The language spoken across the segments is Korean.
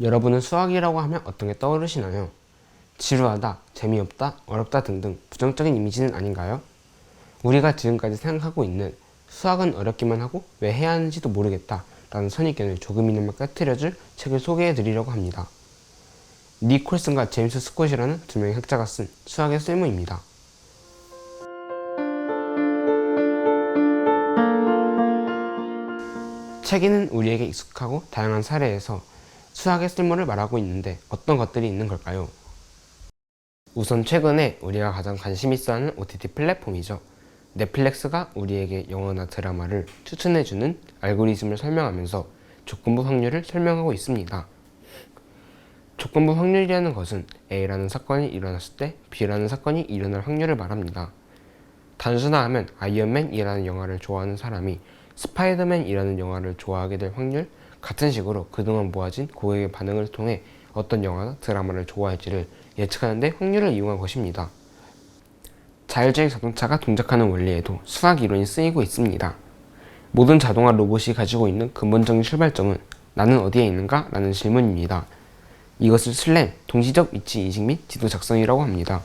여러분은 수학이라고 하면 어떤 게 떠오르시나요? 지루하다, 재미없다, 어렵다 등등 부정적인 이미지는 아닌가요? 우리가 지금까지 생각하고 있는 수학은 어렵기만 하고 왜 해야 하는지도 모르겠다 라는 선입견을 조금이나마 깨트려줄 책을 소개해 드리려고 합니다. 니콜슨과 제임스 스콧이라는 두 명의 학자가 쓴 수학의 쓸모입니다. 책에는 우리에게 익숙하고 다양한 사례에서 수학의 쓸모를 말하고 있는데 어떤 것들이 있는 걸까요? 우선 최근에 우리가 가장 관심 있어 하는 OTT 플랫폼이죠. 넷플릭스가 우리에게 영화나 드라마를 추천해주는 알고리즘을 설명하면서 조건부 확률을 설명하고 있습니다. 조건부 확률이라는 것은 A라는 사건이 일어났을 때 B라는 사건이 일어날 확률을 말합니다. 단순화하면 아이언맨이라는 영화를 좋아하는 사람이 스파이더맨이라는 영화를 좋아하게 될 확률, 같은 식으로 그동안 모아진 고객의 반응을 통해 어떤 영화나 드라마를 좋아할지를 예측하는 데 확률을 이용한 것입니다. 자율주행 자동차가 동작하는 원리에도 수학 이론이 쓰이고 있습니다. 모든 자동화 로봇이 가지고 있는 근본적인 출발점은 나는 어디에 있는가? 라는 질문입니다. 이것을 슬램, 동시적 위치 인식 및 지도 작성이라고 합니다.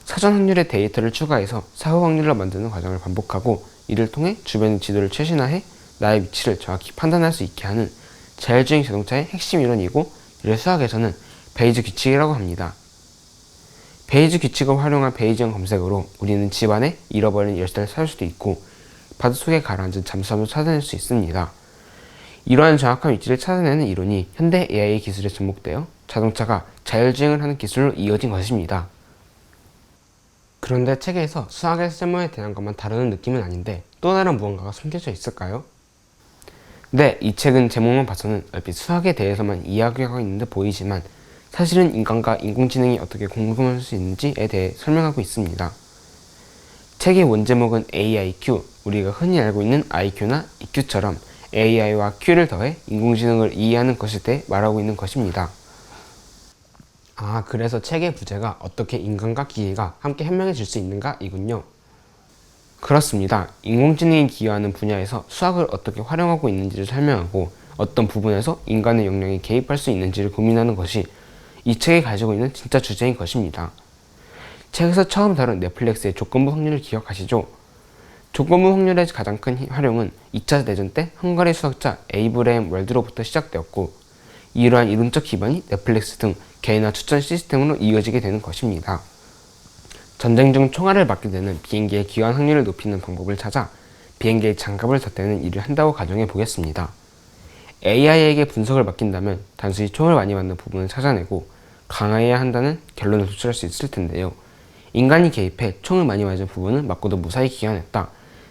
사전 확률의 데이터를 추가해서 사후 확률로 만드는 과정을 반복하고 이를 통해 주변의 지도를 최신화해 나의 위치를 정확히 판단할 수 있게 하는 자율주행 자동차의 핵심 이론이고, 이를 수학에서는 베이즈 규칙이라고 합니다. 베이즈 규칙을 활용한 베이지언 검색으로 우리는 집안에 잃어버린 열쇠를 찾을 수도 있고 바닷 속에 가라앉은 잠수함도 찾아낼 수 있습니다. 이러한 정확한 위치를 찾아내는 이론이 현대 AI 기술에 접목되어 자동차가 자율주행을 하는 기술로 이어진 것입니다. 그런데 책에서 수학의 쓸모에 대한 것만 다루는 느낌은 아닌데 또 다른 무언가가 숨겨져 있을까요? 네, 이 책은 제목만 봐서는 얼핏 수학에 대해서만 이야기하고 있는 듯 보이지만 사실은 인간과 인공지능이 어떻게 공동할 수 있는지에 대해 설명하고 있습니다. 책의 원제목은 AIQ, 우리가 흔히 알고 있는 IQ나 EQ처럼 AI와 Q를 더해 인공지능을 이해하는 것에 대해 말하고 있는 것입니다. 그래서 책의 부제가 어떻게 인간과 기계가 함께 현명해질 수 있는가 이군요. 그렇습니다. 인공지능이 기여하는 분야에서 수학을 어떻게 활용하고 있는지를 설명하고 어떤 부분에서 인간의 역량이 개입할 수 있는지를 고민하는 것이 이 책이 가지고 있는 진짜 주제인 것입니다. 책에서 처음 다룬 넷플릭스의 조건부 확률을 기억하시죠? 조건부 확률의 가장 큰 활용은 2차 대전 때 헝가리 수학자 에이브레헴 월드로부터 시작되었고, 이러한 이론적 기반이 넷플릭스 등 개인화 추천 시스템으로 이어지게 되는 것입니다. 전쟁 중 총알을 맞게 되는 비행기의 귀환 확률을 높이는 방법을 찾아 비행기의 장갑을 덧대는 일을 한다고 가정해 보겠습니다. AI에게 분석을 맡긴다면 단순히 총을 많이 맞는 부분을 찾아내고 강화해야 한다는 결론을 도출할 수 있을 텐데요. 인간이 개입해 총을 많이 맞은 부분은 맞고도 무사히 귀환했다,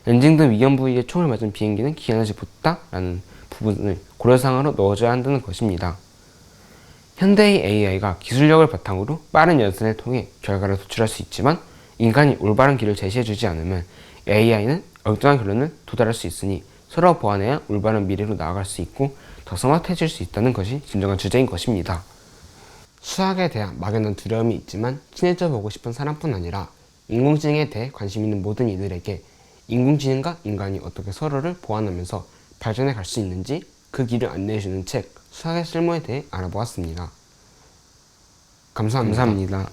엔진 등 위험 부위에 총을 맞은 비행기는 귀환하지 못했다 라는 부분을 고려사항으로 넣어줘야 한다는 것입니다. 현대의 AI가 기술력을 바탕으로 빠른 연산을 통해 결과를 도출할 수 있지만 인간이 올바른 길을 제시해주지 않으면 AI는 엉뚱한 결론을 도달할 수 있으니 서로 보완해야 올바른 미래로 나아갈 수 있고 더 스마트해질 수 있다는 것이 진정한 주제인 것입니다. 수학에 대한 막연한 두려움이 있지만 친해져 보고 싶은 사람뿐 아니라 인공지능에 대해 관심 있는 모든 이들에게 인공지능과 인간이 어떻게 서로를 보완하면서 발전해 갈 수 있는지 그 길을 안내해주는 책 수학의 쓸모에 대해 알아보았습니다. 감사합니다.